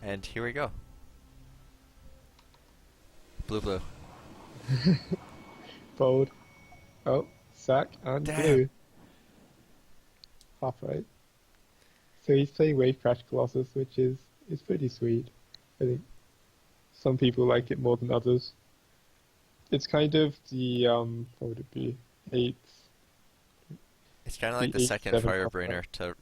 And here we go. Blue, blue. Bold. Oh, sack and Damn. blue. Half right. So he's playing Wave Crash Colossus, which is pretty sweet. I think some people like it more than others. It's kind of the what would it be? It's kind of like The the eight second seven Firebrainer to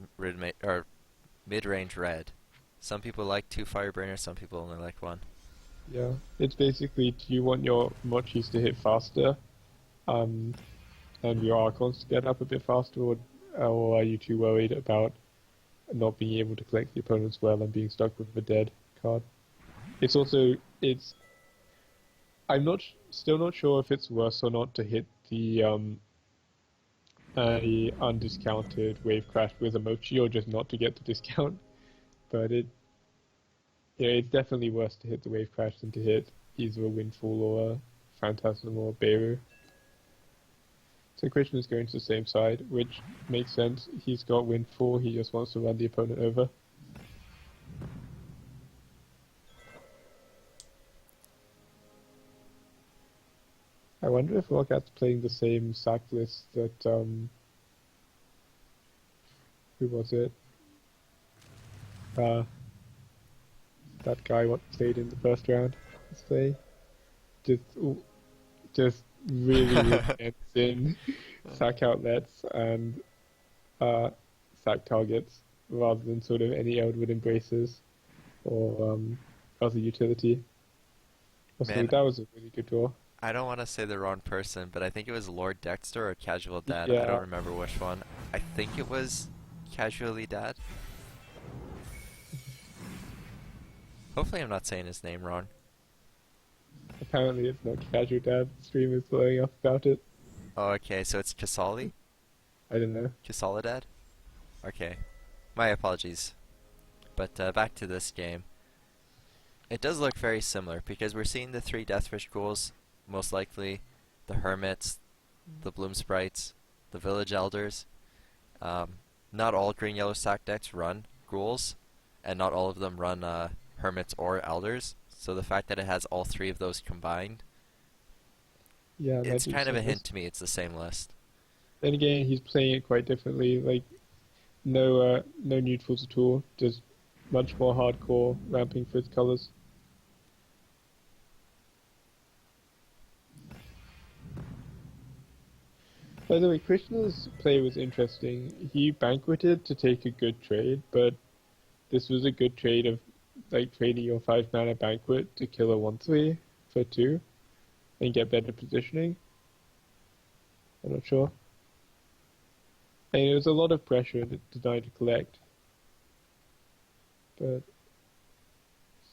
mid-range red. Some people like 2 Firebrainers, some people only like 1. Yeah, it's basically, do you want your mochis to hit faster, and your Archons to get up a bit faster, or are you too worried about not being able to collect the opponent's well and being stuck with the dead card? I'm still not sure if it's worse or not to hit the a undiscounted Wave Crash with a mochi, or just not to get the discount. But it's definitely worse to hit the Wave Crash than to hit either a Windfall or a Phantasm or a Beru. So Krishna's going to the same side, which makes sense. He's got Windfall, he just wants to run the opponent over. I wonder if ROCCAT's playing the same sack list that, who was it? That guy what played in the first round. Let's say, just really intense in sack outlets and sack targets, rather than sort of any Eldwood embraces or other utility. Also, Man, that was a really good draw. I don't want to say the wrong person, but I think it was Lord Dexter or Casual Dad. I Yeah, don't remember which one. I think it was Casually Dad. Hopefully I'm not saying his name wrong. apparently it's not casual dad. Stream is blowing up about it. Oh, okay, so it's Kasali? I don't know. Kasaladad? Okay. My apologies. But back to this game. It does look very similar, because we're seeing the 3 Deathwish ghouls, most likely, the Hermits, the Bloom Sprites, the Village Elders. Not all green-yellow sack decks run ghouls, and not all of them run Hermits or Elders, so the fact that it has all 3 of those combined, Yeah, it's that kind of a makes hint sense. to me it's the same list. Then again, he's playing it quite differently. Like no neutrals at all. Just much more hardcore ramping for his colors. By the way, Krishna's play was interesting. He banqueted to take a good trade, but this was a good trade of like trading your 5 mana banquet to kill a 1/3 for 2 and get better positioning. I'm not sure. And it was a lot of pressure to deny to collect, but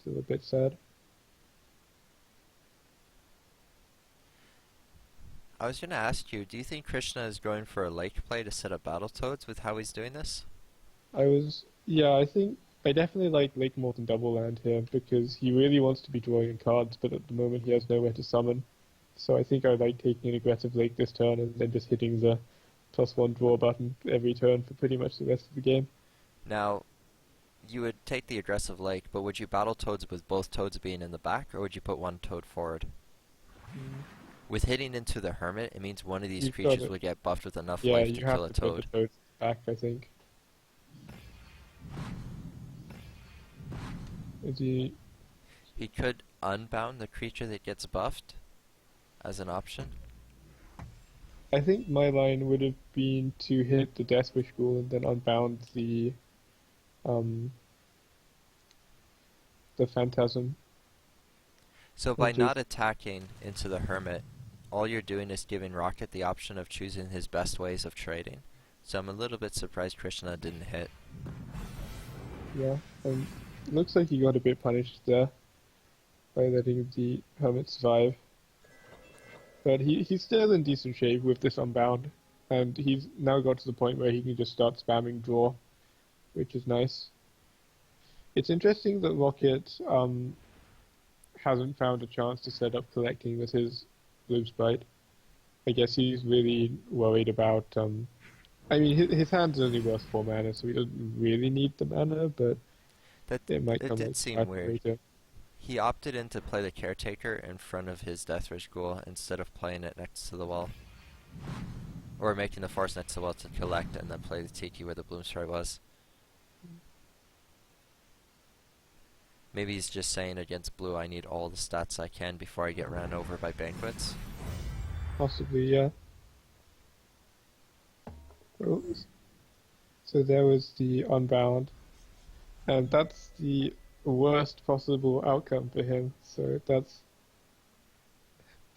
still a bit sad. I was going to ask you, do you think Krishna is going for a lake play to set up Battletoads with how he's doing this? I think I definitely like Lake more than Double Land here because he really wants to be drawing in cards, but at the moment he has nowhere to summon. So I think I like taking an aggressive Lake this turn and then just hitting the +1 draw button every turn for pretty much the rest of the game. Now, you would take the aggressive lake, but would you Battletoads with both toads being in the back, or would you put one toad forward? With hitting into the Hermit, it means one of these You've got creatures it. will get buffed with enough Yeah, life to you have kill a to put the toad. toads back, I think. Is he? He could unbound the creature that gets buffed as an option. I think my line would have been to hit the Deathwish Ghoul and then unbound um the Phantasm. So by And not just attacking into the Hermit, all you're doing is giving ROCCAT the option of choosing his best ways of trading. So I'm a little bit surprised Krishna didn't hit. yeah. Looks like he got a bit punished there by letting the Hermit survive. But he's still in decent shape with this unbound, and he's now got to the point where he can just start spamming draw, which is nice. It's interesting that Rocket hasn't found a chance to set up collecting with his Blue Sprite. I guess he's really worried about. I mean, his hand's only worth 4 mana, so he doesn't really need the mana, but That it might it come did like seem back weird. later. He opted in to play the caretaker in front of his Deathwish Ghoul instead of playing it next to the wall. Or making the force next to the wall to collect and then play the Tiki where the Bloom Spray was. Maybe he's just saying against blue I need all the stats I can before I get ran over by banquets. Possibly, yeah. Oh, so there was the Unbound, and that's the worst possible outcome for him. So that's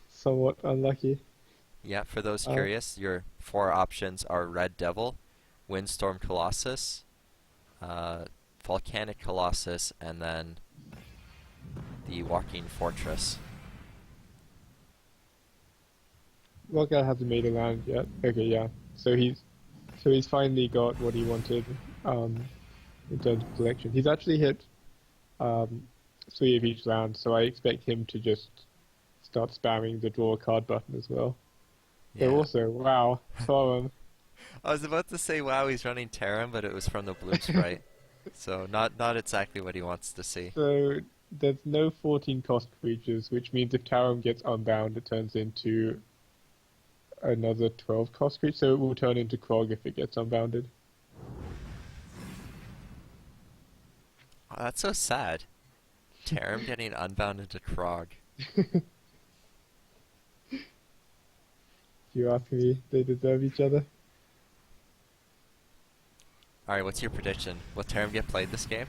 somewhat unlucky. Yeah, for those Uh, curious, your 4 options are Red Devil, Windstorm Colossus, uh, Volcanic Colossus, and then the Walking Fortress. ROCCAT hasn't made a land yet. Okay, yeah. So he's finally got what he wanted in terms of collection. He's actually hit um, 3 of each land, so I expect him to just start spamming the draw a card button as well. So Yeah. also, wow, Thorum. I was about to say wow he's running Terran, but it was from the Bloom Sprite. So not exactly what he wants to see. So there's no 14 cost creatures, which means if Tarum gets unbound, it turns into another 12 cost creature, so it will turn into Krog if it gets unbounded. Oh, that's so sad. Terran getting unbounded to Krog. If you ask me, they deserve each other. Alright, what's your prediction? Will Terran get played this game?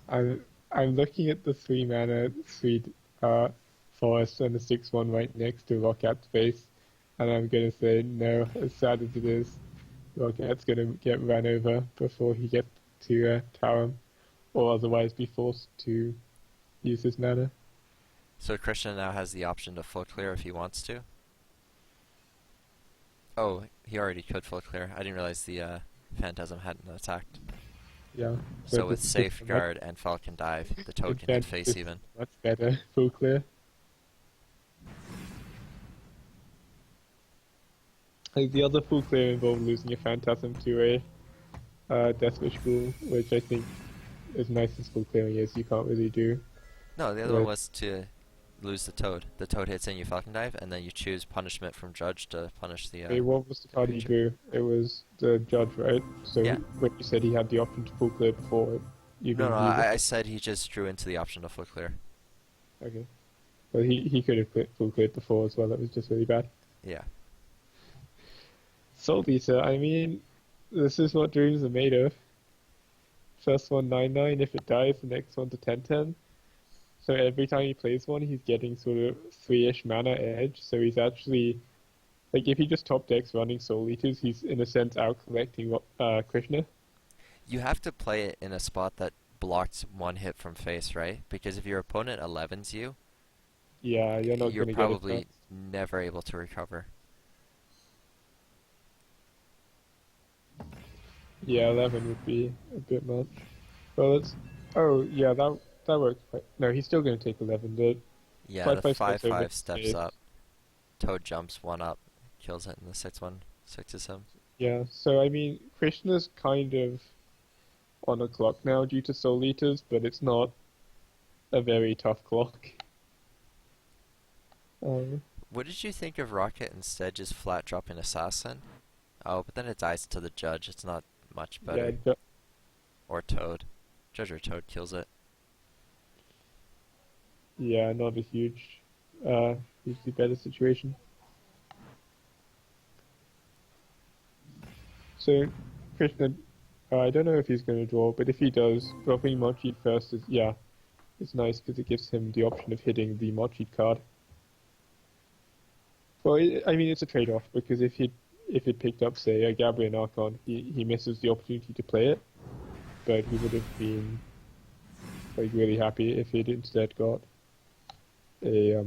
I'm looking at the 3 mana, 3 forest and the 6/1 right next to ROCCAT's face, and I'm gonna say no, as sad as it is, ROCCAT's gonna get run over before he gets to Tarum, or otherwise be forced to use his mana. So Krishna now has the option to full clear if he wants to. Oh, he already could full clear. I didn't realize the Phantasm hadn't attacked. Yeah. So But with this is just Safeguard and Falcon Dive, the toad can hit face even. much better. Full clear. Like the other full clear involved losing a Phantasm to a Deathwish Ghoul, which I think, as nice as full clearing is, you can't really do. No, the other one was to lose the toad. The toad hits in, you Falcon Dive, and then you choose punishment from Judge to punish the Hey, what was the card he creature. drew? It was the Judge, right? So Yeah. when you said he had the option to full clear before, you No, didn't no, use it? I said he just drew into the option to full clear. Okay. Well, he could have full cleared before as well, that was just really bad. Yeah. Soul Eater, I mean, this is what dreams are made of. First one 9/9, if it dies, the next one's a 10/10. So every time he plays one, he's getting sort of 3-ish mana edge, so he's actually, like, if he just top decks running Soul Eaters, he's in a sense out collecting Krishna. You have to play it in a spot that blocks one hit from face, right? Because if your opponent 11s you, Yeah, you're not you're going to get a probably chance. never able to recover. Yeah, 11 would be a bit much. Well, it's... Oh, yeah, that works quite... No, he's still going to take 11. The Yeah, the 5/5 steps over 5/5 steps saves. up. Toad jumps one up, kills it, and the 6/1 sixes him. Yeah, so I mean, Krishna's kind of on a clock now due to Soul Eaters, but it's not a very tough clock. Um, What did you think of Rocket instead just flat dropping Assassin? Oh, but then it dies to the Judge. It's not much yeah, better. Or Toad. Judge or Toad kills it. yeah, not a hugely better situation. So, Krishna, I don't know if he's going to draw, but if he does, dropping Mochi first is, yeah, it's nice because it gives him the option of hitting the Mochi card. Well, I mean, it's a trade-off because if it picked up, say, a Gabriel Archon, he misses the opportunity to play it, but he would have been like really happy if he'd instead got a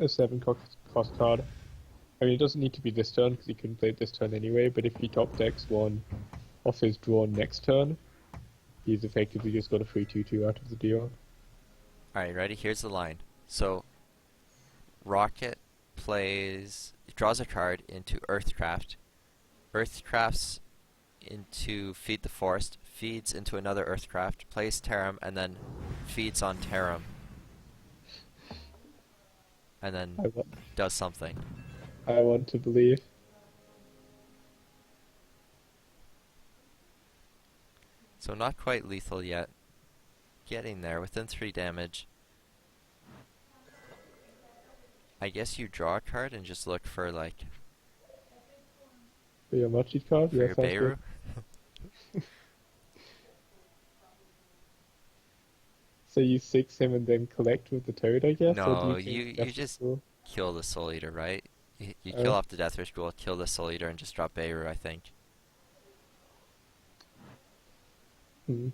7 cost card. I mean, it doesn't need to be this turn because he couldn't play it this turn anyway. But if he top decks one off his draw next turn, he's effectively just got a free 2/2 out of the deal. Alright, ready? Here's the line. So, Rocket draws a card into Earthcraft. Earthcraft's into Feed the Forest, feeds into another Earthcraft, plays Terram, and then feeds on Terram, and then I, wa- does something. I want to believe. So not quite lethal yet. Getting there, within 3 damage. I guess you draw a card and just look for, like, For your Mochi card? for Yeah, your sounds Beirut. good. So you 6 him and then collect with the toad, I guess? Or do No, you think you that's just cool? kill the Soul Eater, right? You kill Oh. off the Deathwish Ghoul, kill the Soul Eater, and just drop Beirut, I think. Hmm.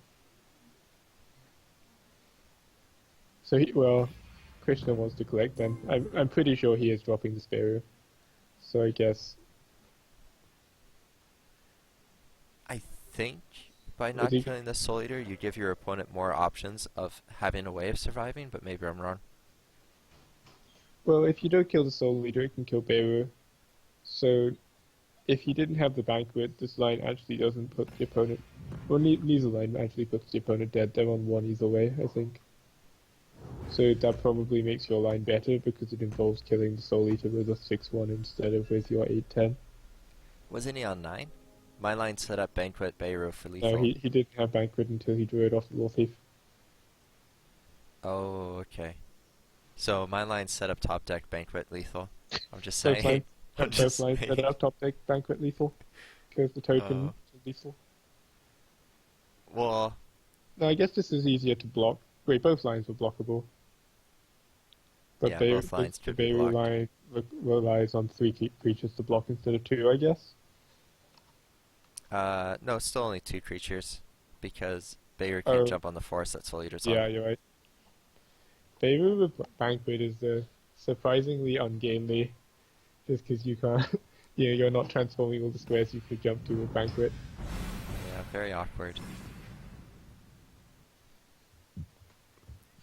So well, Krishna wants to collect then. I'm pretty sure he is dropping the Sparrow. So I guess I think by is not he killing the Soul Eater, you give your opponent more options of having a way of surviving, but maybe I'm wrong. well, if you don't kill the Soul Leader, you can kill Beru. So if you didn't have the Banquet, this line actually doesn't put the opponent. Well, neither line actually puts the opponent dead. They're on one either way, I think. So that probably makes your line better because it involves killing the Soul Eater with a 6-1 instead of with your 8-10. Wasn't he on 9? My line set up Banquet Beirut for No, lethal. he didn't have Banquet until he drew it off the War Thief. Oh, okay. So my line set up top deck Banquet lethal. I'm just Both saying. lines, I'm both just lines set saying. up top deck Banquet lethal. Goes the token Oh. to lethal. Well, No, I guess this is easier to block. Wait, both lines were blockable. But yeah, both lines the could be Beirut blocked. line relies on 3 creatures to block instead of 2, I guess. No, still only 2 creatures because Beirut can't Oh, jump on the forest that Soul Eater's on. yeah, you're right. Beirut with Banquet is surprisingly ungainly, just because you can't, you're not transforming all the squares you could jump to with Banquet. Yeah, very awkward.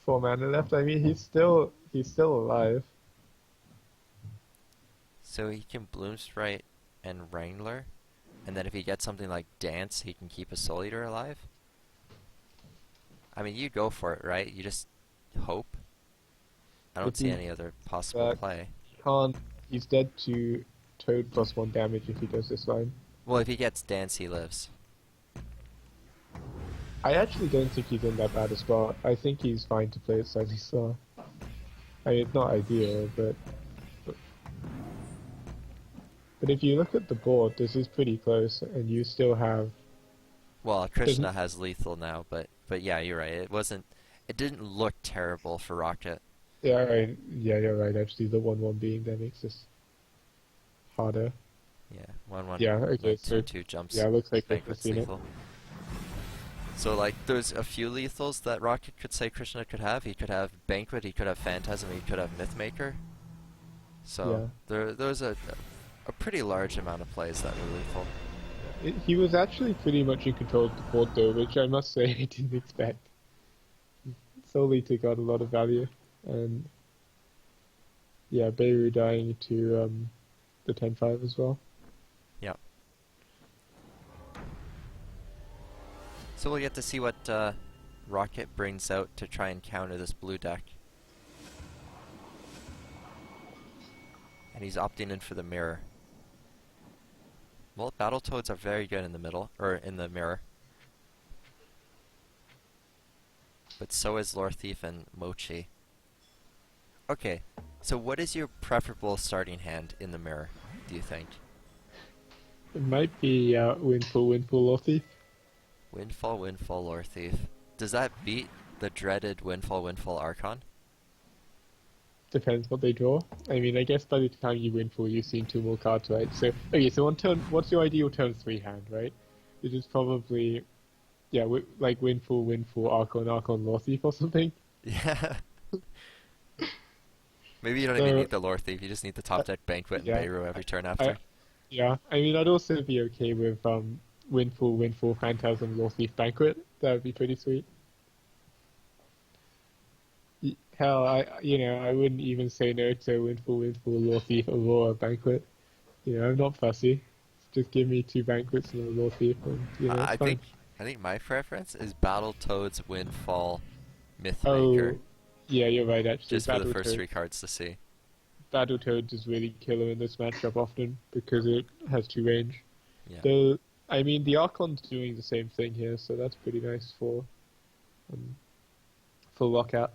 4 mana left. I mean, he's still alive. So he can Bloomsprite and Wrangler, and then if he gets something like Dance, he can keep a Soul Eater alive? I mean, you go for it, right? You just hope. I don't If see he any other possible that play. can't, he's dead to Toad +1 damage if he does this line. Well, if he gets Dance, he lives. I actually don't think he's in that bad a spot. I think he's fine to play it slightly slower. I mean, it's not ideal, but if you look at the board, this is pretty close, and you still have. Well, Doesn't Krishna has lethal now, but yeah, you're right. It didn't look terrible for ROCCAT. yeah, right, yeah, you're right. Actually, the 1-1 being there makes this harder. Yeah, 1/1, Yeah, okay, like so 2/2 jumps. yeah, looks like I've Banquet's seen it. lethal. So like, there's a few lethals that ROCCAT could say Krishna could have. He could have Banquet. He could have Phantasm. He could have Mythmaker. So Yeah, there's a pretty large amount of plays that were lethal. he was actually pretty much in control of the board though, which I must say I didn't expect. Solely to got a lot of value, and yeah, Beirut dying to the 10-5 as well. Yeah. So we'll get to see what ROCCAT brings out to try and counter this blue deck. And he's opting in for the mirror. Well, Battletoads are very good in the middle, or in the mirror. But so is Lore Thief and Mochi. Okay, so what is your preferable starting hand in the mirror, do you think? It might be Windfall Lottie. Windfall, Windfall, Lore Thief. Does that beat the dreaded Windfall Archon? Depends what they draw. I mean, I guess by the time you Windfall, you've seen 2 more cards, right? So, okay, so on turn, what's your ideal turn 3 hand, right? It is probably, yeah, like Windfall, Archon, Lore Thief or something. Yeah. Maybe you don't even So, need the Lore Thief, you just need the top deck Banquet and yeah, Beirut every turn I, after. yeah, I mean, I'd also be okay with Windfall, Phantasm, Lore Thief, Banquet. That would be pretty sweet. Hell, I wouldn't even say no to Windfall, Lore Thief, Aurora, Banquet. I'm not fussy. Just give me 2 banquets and a raw thief, and it's I fine. think I think my preference is Battletoads Windfall Mythmaker, Oh, yeah, you're right. Actually, just for the first three cards to see. Battletoads is really killer in this matchup often because it has 2 range. Yeah. Though, I mean, the Archon's doing the same thing here, so that's pretty nice um, for ROCCAT.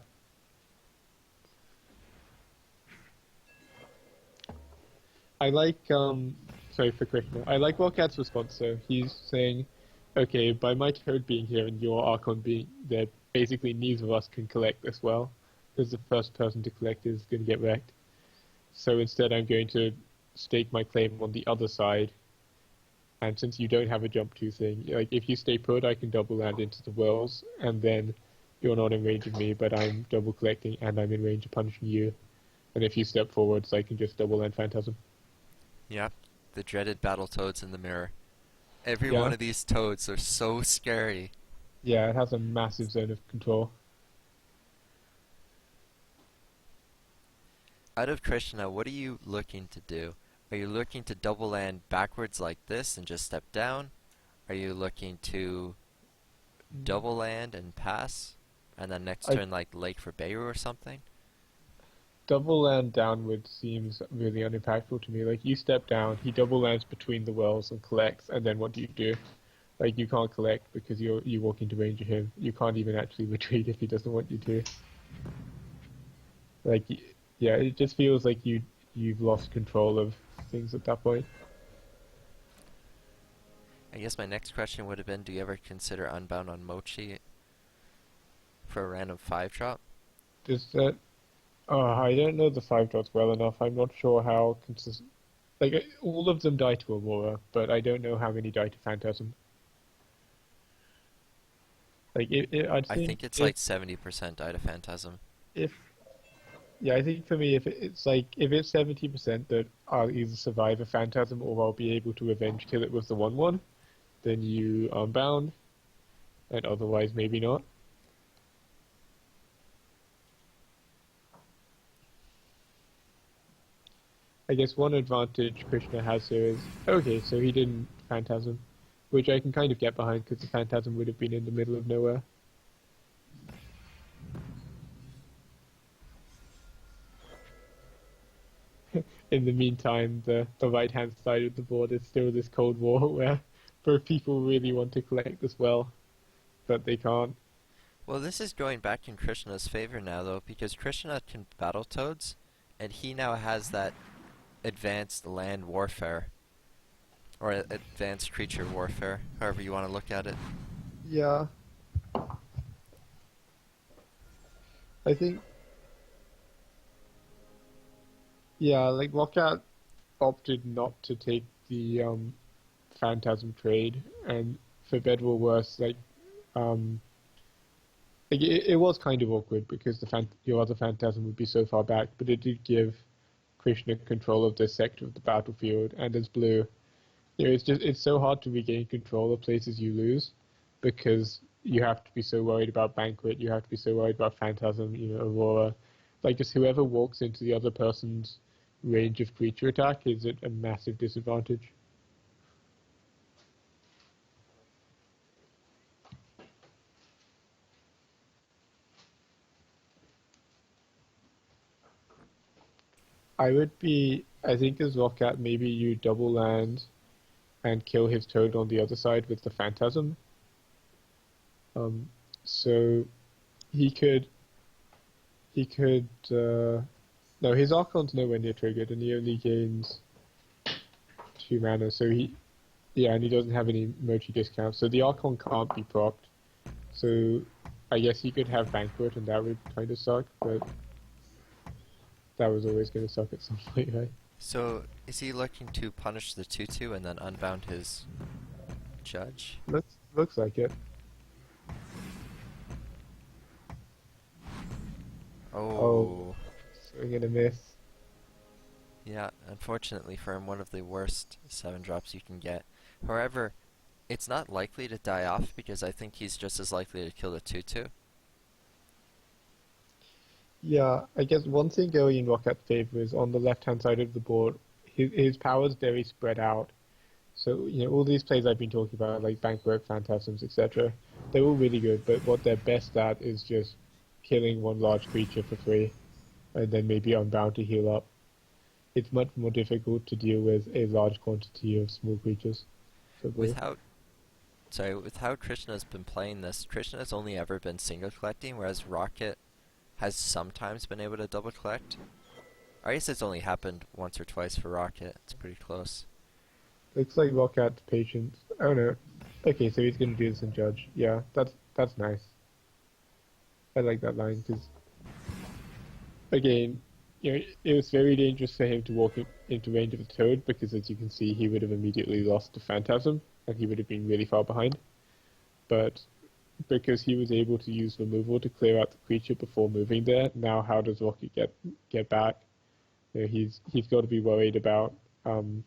I like sorry for Krishna. I like ROCCAT's response. So he's saying, okay, by my toad being here and your Archon being there, basically neither of us can collect this well, because the first person to collect is going to get wrecked. So instead, I'm going to stake my claim on the other side. And since you don't have a jump 2 thing, like if you stay put, I can double land into the wells, and then you're not in range of me, but I'm double collecting and I'm in range of punishing you. And if you step forwards, I can just double land Phantasm. Yeah. The dreaded Battletoads in the mirror. Every one Yeah, of these toads are so scary. yeah, it has a massive zone of control. Out of Krishna, what are you looking to do? Are you looking to double land backwards like this and just step down? Are you looking to double land and pass? And then next I turn like Lake for Beirut or something? double land downward seems really unimpactful to me. Like you step down, he double lands between the wells and collects, and then what do you do? Like you can't collect because you walk into range of him. You can't even actually retreat if he doesn't want you to. Like yeah, it just feels like you've lost control of things at that point. I guess my next question would have been, do you ever consider Unbound on Mochi for a random 5-drop? Does that? Oh, I don't know the 5 dots well enough. I'm not sure how consistent. Like all of them die to Aurora, but I don't know how many die to Phantasm. Like I'd I think think it's like 70% die to Phantasm. if yeah, I think for me it's like if it's 70% that I'll either survive a Phantasm or I'll be able to revenge kill it with the 1/1, then you are bound, and otherwise maybe not. I guess one advantage Krishna has here is okay, so he didn't Phantasm, which I can kind of get behind because the Phantasm would have been in the middle of nowhere. In the meantime, the right hand side of the board is still this Cold War where both people really want to collect as well, but they can't. Well, this is going back in Krishna's favor now, though, because Krishna can battle toads, and he now has that advanced land warfare, or advanced creature warfare, however you want to look at it. Yeah, I think yeah, like ROCCAT opted not to take the Phantasm trade, and for better or worse, um, it was kind of awkward because your other Phantasm would be so far back, but it did give Krishna control of this sector of the battlefield, and as blue, it's so hard to regain control of places you lose because you have to be so worried about Banquet, you have to be so worried about Phantasm, Aurora, like just whoever walks into the other person's range of creature attack is at a massive disadvantage. I think as ROCCAT, maybe you double land and kill his toad on the other side with the Phantasm. Um, so he could, he could, no, his Archon's nowhere near triggered and he only gains 2 mana, so yeah, and he doesn't have any Mochi discounts, so the Archon can't be propped. So I guess he could have Banquet and that would kind of suck, but that was always going to suck at some point, right? So, is he looking to punish the 2/2 and then unbound his judge? Looks like it. Oh, Oh, swing and a miss. yeah, unfortunately for him, one of the worst 7-drops you can get. However, it's not likely to die off because I think he's just as likely to kill the 2/2. Yeah, I guess one thing going in ROCCAT's favor is on the left-hand side of the board, his power's very spread out. So, all these plays I've been talking about, like Bankwork, Phantasms, etc., they're all really good, but what they're best at is just killing one large creature for free, and then maybe Unbound to heal up. It's much more difficult to deal with a large quantity of small creatures. For With blue. how Krishna's been playing this, Krishna's only ever been single collecting, whereas ROCCAT has sometimes been able to double collect. I guess it's only happened once or twice for ROCCAT. It's pretty close. Looks like ROCCAT's patience. Oh no. Okay, so he's gonna do this in Judge. Yeah, that's nice. I like that line because again, it was very dangerous for him to walk into range of a Toad because, as you can see, he would have immediately lost to Phantasm and he would have been really far behind. But because he was able to use removal to clear out the creature before moving there, now how does Rocket get back? He's got to be worried um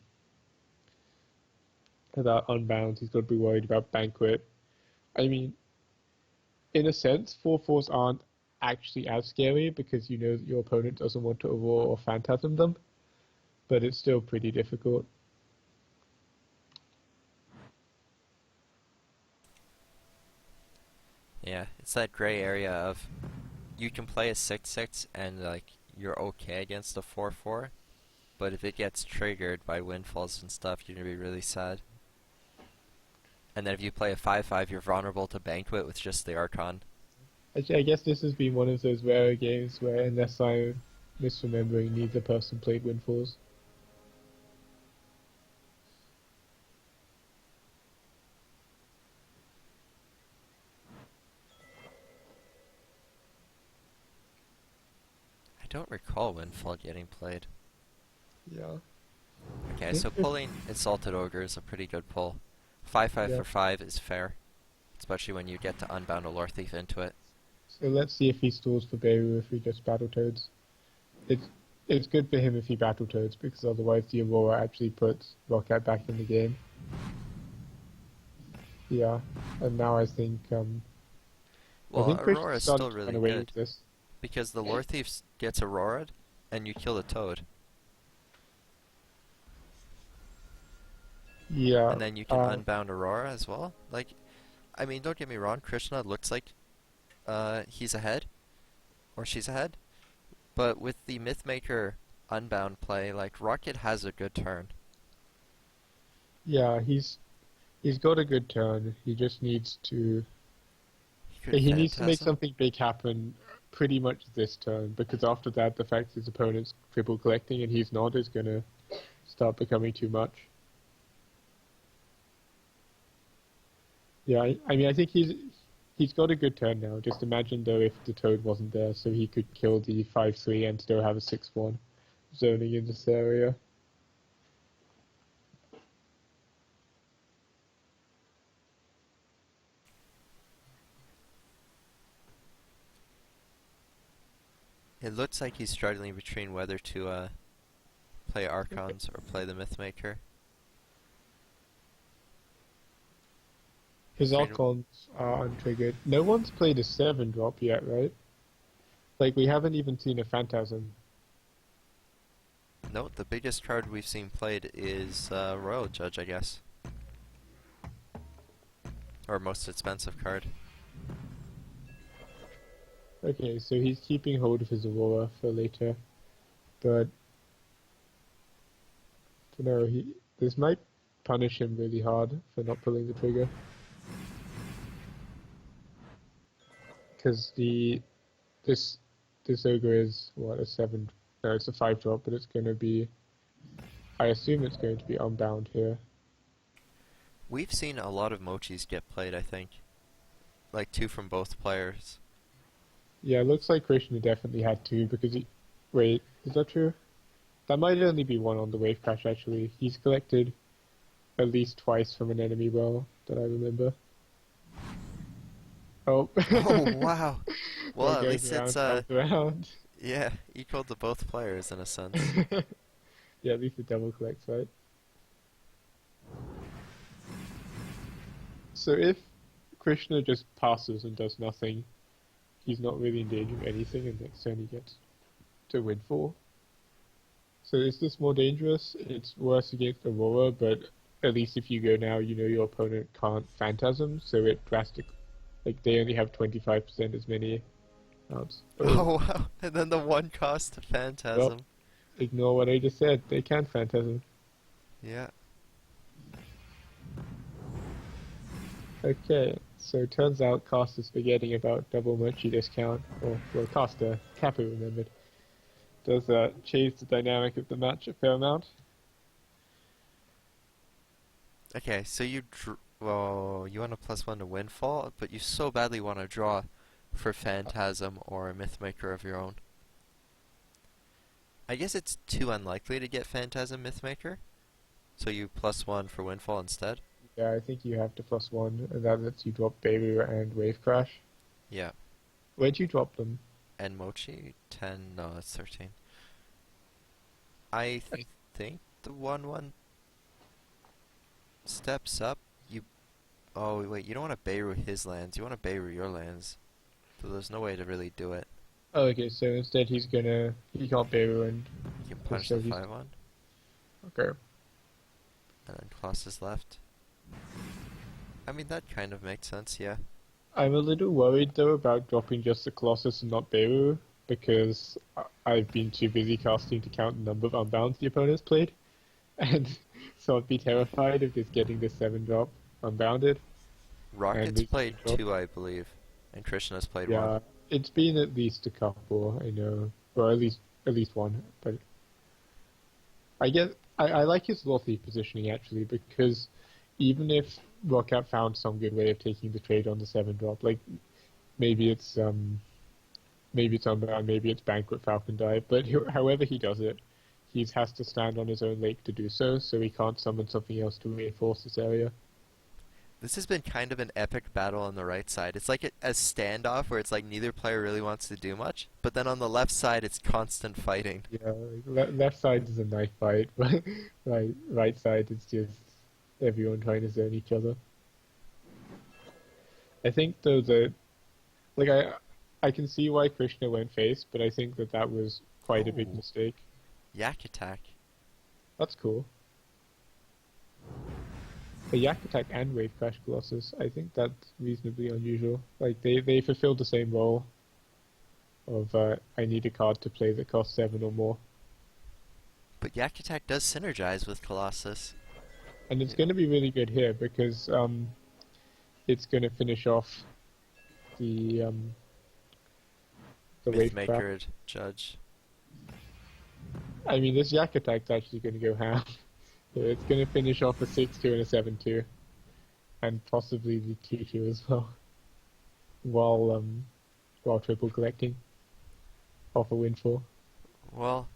about Unbound. He's got to be worried about Banquet. I mean, in a sense, 4/4s aren't actually as scary because you know that your opponent doesn't want to Aurora or Phantasm them, but it's still pretty difficult. Yeah, it's that gray area of you can play a 6/6 and like you're okay against a 4/4, but if it gets triggered by windfalls and stuff, you're gonna be really sad. And then if you play a 5/5, you're vulnerable to Banquet with just the Archon. I guess this has been one of those rare games where, unless I'm misremembering, neither person played Windfalls. I don't recall Windfall getting played. Yeah. Okay, so pulling Insulted Ogre is a pretty good pull. 5/5 Yeah. for 5 is fair, especially when you get to Unbound a Lore Thief into it. So let's see if he stalls for Beirut if he just Battletoads. It's it's good for him if he Battletoads because otherwise the Aurora actually puts ROCCAT back in the game. Yeah, and now I Well, think Chris Aurora's started still to run really away with good, this. because the Lore Thief gets Aurora'd, and you kill the Toad. Yeah. And then you can Unbound Aurora as well. Like, I mean, don't get me wrong, Krishna looks like he's ahead, or she's ahead, but with the Mythmaker Unbound play, like, Rocket has a good turn. Yeah, he's got a good turn. He just needs to He could he needs to make Phantasm. something big happen pretty much this turn because after that the fact his opponent's triple collecting and he's not is gonna start becoming too much. Yeah, I mean I think he's got a good turn now. Just imagine though if the Toad wasn't there so he could kill the 5/3 and still have a 6/1 zoning in this area. It looks like he's struggling between whether to play Archons or play the Mythmaker. His Freedom. Archons are untriggered. No one's played a 7-drop yet, right? Like we haven't even seen a Phantasm. No, the biggest card we've seen played is Royal Judge, I guess. Or most expensive card. Okay, so he's keeping hold of his Aurora for later, but I don't know. This might punish him really hard for not pulling the trigger, because this this ogre is what, a 7? No, it's a 5-drop, but it's going to be. I assume it's going to be Unbound here. We've seen a lot of Mochis get played, I think. Like 2 from both players. Yeah, it looks like Krishna definitely had 2 because he. Wait, is that true? That might only be 1 on the wave crash actually. He's collected at least twice from an enemy well that I remember. Oh. Oh, wow! Well, What at goes least around it's, comes around. yeah, equal to both players in a sense. Yeah, at least it double collects, right? So if Krishna just passes and does nothing, he's not really in danger of anything, and next turn he gets to Windfall. So is this more dangerous? It's worse against Aurora, but at least if you go now, you know your opponent can't Phantasm, so it drastic like they only have 25% as many outs. Oh, Oh wow! And then the one cost well, Phantasm. ignore what I just said. They can Phantasm. Yeah. Okay, so turns out Caster's forgetting about double Mochi discount, or well, Caster, Capu remembered. Does change the dynamic of the match a fair amount. Okay, so well, you want a +1 to Windfall, but you so badly want to draw for Phantasm or a Mythmaker of your own. I guess it's too unlikely to get Phantasm Mythmaker, so you +1 for Windfall instead. Yeah, I think you have to +1, and that lets you drop Beirut and Wave Crash. Yeah. Where'd you drop them? And Mochi 10. No, that's 13. I think the 1/1 steps up. You Oh wait, you don't want to Beirut his lands. You want to Beirut your lands. So there's no way to really do it. Oh, okay, so instead he can't Beirut and You can punish so the he's, 5/1, okay. and then Colossus left. I mean, that kind of makes sense, yeah. I'm a little worried though about dropping just the Colossus and not Beirut, because I've been too busy casting to count the number of unbounds the opponent's played, and so I'd be terrified of just getting the 7 drop unbounded and Rocket's losing played control. 2, I believe, and Krishna's played 1. Yeah, it's been at least a couple, I know. Well, at least one, but I guess I like his lothy positioning actually because even if ROCCAT found some good way of taking the trade on the 7 drop, like maybe it's unbound, maybe it's Banquet Falcon Dive, but however he does it, he has to stand on his own lake to do so, so he can't summon something else to reinforce this area. This has been kind of an epic battle on the right side. It's like a standoff where it's like neither player really wants to do much, but then on the left side it's constant fighting. Yeah, like left side is a knife fight, but right side is just everyone trying to zone each other. I think though that like I can see why Krishna went face, but I think that was quite a big Oh, mistake. Yak attack. That's cool. A Yak Attack and Wave Crash Colossus, I think that's reasonably unusual. Like they fulfilled the same role of I need a card to play that costs 7 or more. But Yak attack does synergize with Colossus. And it's Yeah. going to be really good here because it's going to finish off the um, the Wave Crash. Mythmaker Judge. I mean, this Yak Attack's actually going to go ham. So it's going to finish off a 6-2 and a 7-2, and possibly the 2-2 as well, while while triple collecting off a windfall. Well,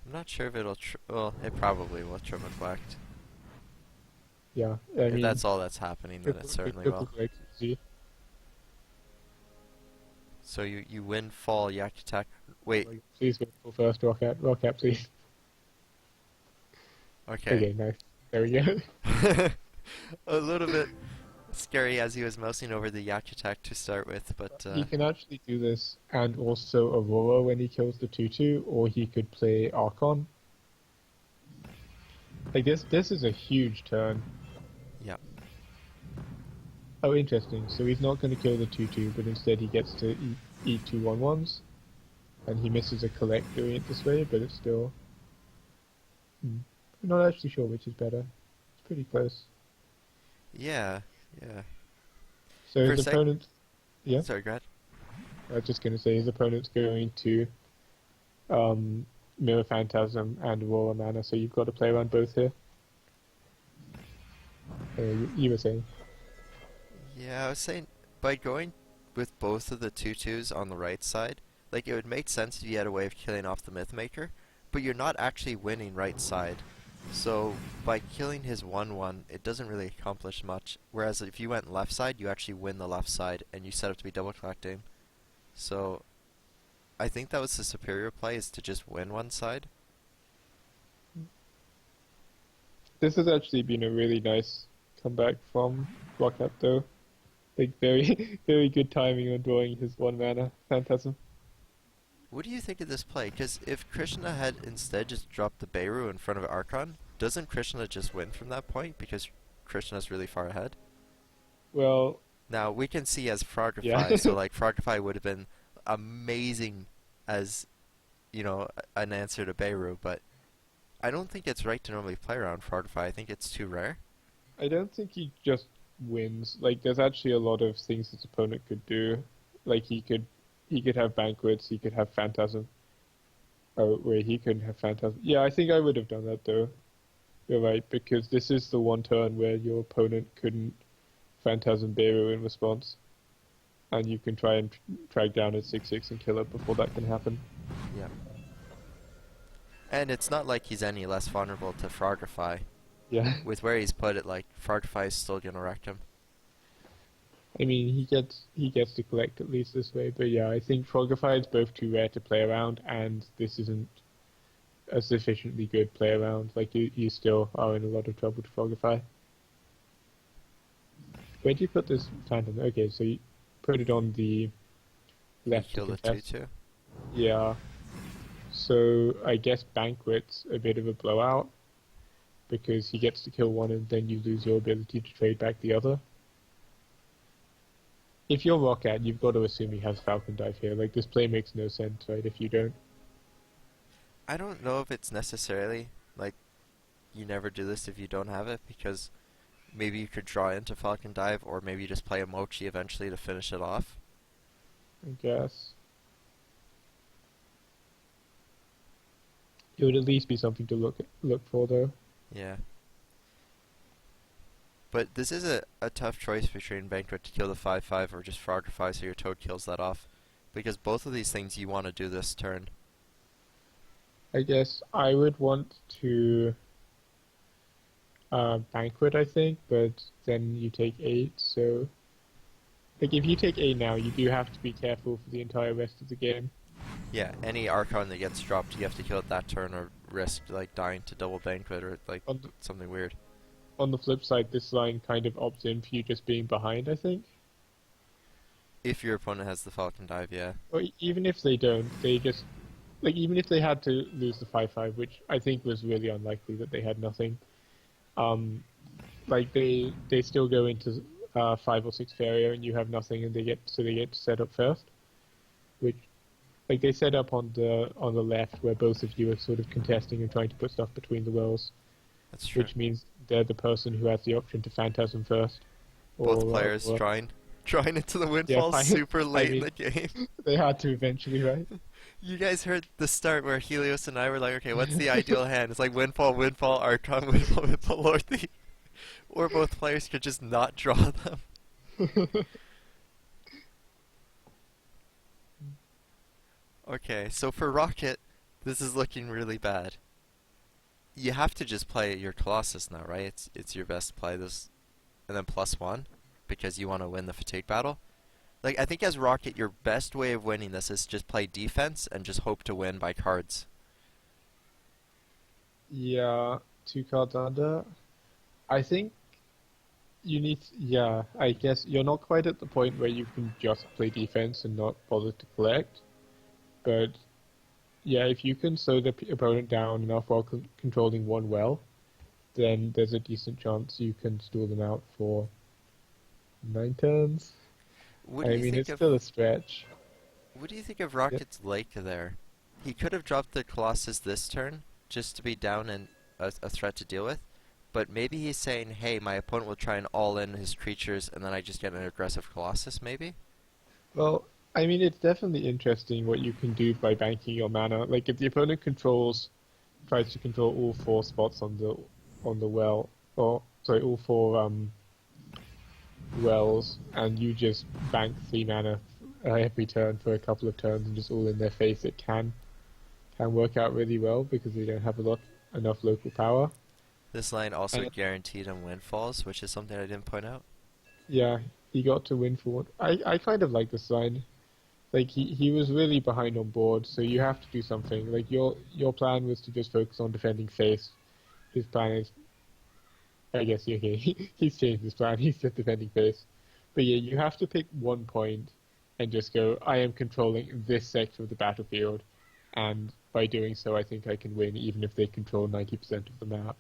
I'm not sure if it'll. Well, it probably will triple collect. Yeah, I If mean, that's all that's happening, then it certainly triple will. collect easy. So you win fall Yak attack. Wait. Like, please windfall first, ROCCAT, please. Okay. Okay, nice. There we go. A little bit scary as he was mousing over the Yak attack to start with, but He can actually do this and also Aurora when he kills the 2-2, or he could play Archon. Like this is a huge turn. yeah. Oh, interesting. So he's not going to kill the 2-2, but instead he gets to eat 2 1/1s, and he misses a collect doing it this way, but it's still. I'm not actually sure which is better. It's pretty close. Yeah. Yeah. So For a his sec. opponent, yeah, Sorry, go ahead. I was just going to say his opponent's going to Mirror Phantasm and Aurora Mana, so you've got to play around both here. You were saying. Yeah, I was saying by going with both of the 2/2s on the right side, like it would make sense if you had a way of killing off the Mythmaker, but you're not actually winning right side. So by killing his 1/1, it doesn't really accomplish much. Whereas if you went left side, you actually win the left side, and you set up to be double collecting. So I think that was the superior play, is to just win one side. This has actually been a really nice comeback from ROCCAT though. Like very very good timing on drawing his 1 mana Phantasm. What do you think of this play? Because if Krishna had instead just dropped the Beirut in front of Archon, doesn't Krishna just win from that point because Krishna's really far ahead? Well, Now we can see as yeah. Frogify, so like Frogify would have been amazing as an answer to Beirut, but I don't think it's right to normally play around Frogify. I think it's too rare. I don't think he just wins. Like, there's actually a lot of things his opponent could do. Like, he could have banquets. He could have phantasm. Oh wait, he couldn't have phantasm. Yeah, I think I would have done that though. You're right, because this is the one turn where your opponent couldn't phantasm Beru in response, and you can try and track down a 6/6 and kill it before that can happen. Yeah. And it's not like he's any less vulnerable to Frogify. Yeah. With where he's put it, like Frogify is still gonna wreck him. I mean, he gets to collect at least this way, but yeah, I think Frogify is both too rare to play around, and this isn't a sufficiently good play around. Like, you still are in a lot of trouble to Frogify. Where do you put this phantom? Okay, so you put it on the left to Kill the contest. 2/2. Yeah. So I guess Banquet's a bit of a blowout because he gets to kill one and then you lose your ability to trade back the other. If you're ROCCAT, you've got to assume he has Falcon Dive here. Like, this play makes no sense, right, if you don't. I don't know if it's necessarily like you never do this if you don't have it, because maybe you could draw into Falcon Dive, or maybe you just play a Mochi eventually to finish it off. I guess. It would at least be something to look for, though. Yeah. But this is a tough choice between Banquet to kill the 5/5 or just Frogify so your Toad kills that off. Because both of these things you want to do this turn. I guess I would want to Banquet, I think, but then you take 8, so... Like, if you take 8 now, you do have to be careful for the entire rest of the game. Yeah, any Archon that gets dropped, you have to kill it that turn or risk like dying to double Banquet or like something weird. On the flip side, this line kind of opts in for you just being behind, I think. If your opponent has the Falcon Dive, yeah. Or even if they don't, they just... Like, even if they had to lose the 5/5, which I think was really unlikely that they had nothing, like, they still go into 5 or 6 Farrier and you have nothing and they get to set up first. Which, like, they set up on the left where both of you are sort of contesting and trying to put stuff between the wells. That's true. Which means they're the person who has the option to Phantasm first. Both players drawing into the windfall super late in the game. They had to eventually, right? You guys heard the start where Helios and I were like, okay, what's the ideal hand? It's like windfall, Archon, windfall, Lord Thief. Or both players could just not draw them. Okay, so for ROCCAT, this is looking really bad. You have to just play your Colossus now, right? It's your best play this, and then +1, because you want to win the fatigue battle. Like, I think as ROCCAT, your best way of winning this is just play defense and just hope to win by cards. Yeah, 2 cards under. I think you need... Yeah, I guess you're not quite at the point where you can just play defense and not bother to collect. But, yeah, if you can slow the opponent down enough while controlling one well, then there's a decent chance you can stall them out for 9 turns. I mean, it's still a stretch. What do you think of ROCCAT's Lake there? He could have dropped the Colossus this turn, just to be down and a threat to deal with. But maybe he's saying, hey, my opponent will try and all-in his creatures, and then I just get an aggressive Colossus, maybe? Well, I mean, it's definitely interesting what you can do by banking your mana. Like, if the opponent tries to control all 4 spots on the well, or, sorry, all 4, wells, and you just bank 3 mana every turn for a couple of turns and just all in their face, it can work out really well because they don't have enough local power. This line also guaranteed him windfalls, which is something I didn't point out. Yeah, he got to win for one. I kind of like this line. Like, he was really behind on board, so you have to do something. Like, your plan was to just focus on defending face. His plan is... I guess, okay, he's changed his plan, he's just defending face. But yeah, you have to pick one point and just go, I am controlling this sector of the battlefield, and by doing so I think I can win, even if they control 90% of the map.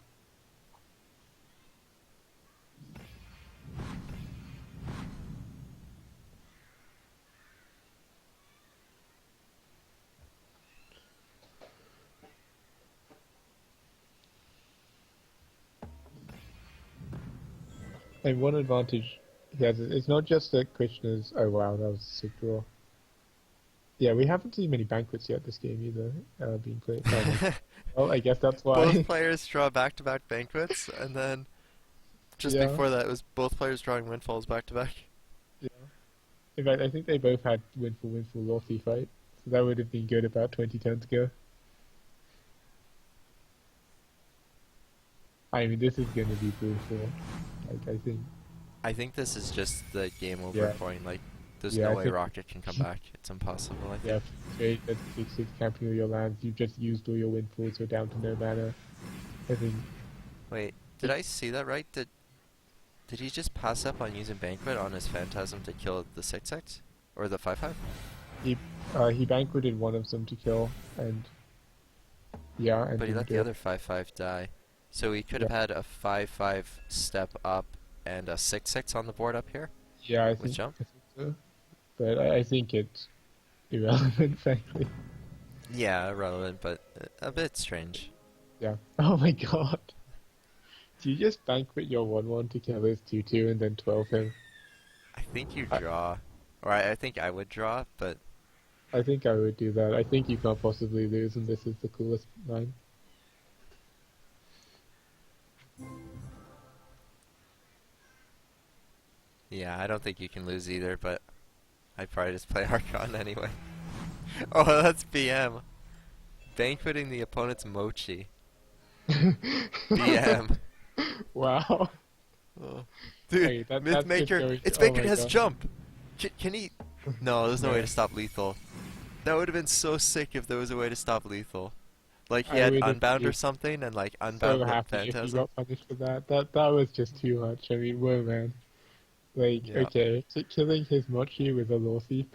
And one advantage he has is it's not just that Krishna's. Oh wow, that was a sick draw. Yeah, we haven't seen many banquets yet this game either. Being played. Oh my. Well, I guess that's Both why. players draw back-to-back banquets, and then just Yeah, before that, it was both players drawing windfalls back-to-back. yeah. In fact, I think they both had win for law thief, right? So that would have been good about 20 turns ago. I mean, this is going to be brutal. Like, I think. I think this is just the game over Yeah, point. Like, there's yeah, no I way think. ROCCAT can come back. It's impossible, I Yeah, think. straight at 6-6 camping all your lands. You've just used all your windfalls. You're down to no mana. I think. Wait, did I see that right? Did he just pass up on using Banquet on his Phantasm to kill the 6/6? Or the 5/5? He he banqueted one of them to kill, and yeah, and But he didn't let do the it. other 5/5 die. So he could Yeah, have had a 5/5 step up and a 6/6 on the board up here yeah, with jump. I think so. But I think it's irrelevant, frankly. Yeah, relevant, but a bit strange. Yeah. Oh my god. Do you just banquet your 1/1 to kill his 2/2 and then 12 him? I think you I, draw. Or I think I would draw, but I think I would do that. I think you can't possibly lose, and this is the coolest line. yeah, I don't think you can lose either, but I'd probably just play Archon anyway. Oh, that's BM. Banqueting the opponent's Mochi. BM. Wow. Oh. Dude, Hey, that's just Mythmaker, going. its Oh Banquet my has god. jump! Can he? No, there's no way No. to stop lethal. That would have been so sick if there was a way to stop lethal. Like he I had would have Unbound or been something and like so Unbound the happy if you Phantasm. got punished for that. That was just too much. I mean, whoa, man. Like, Yeah. okay, killing his mochi with a law thief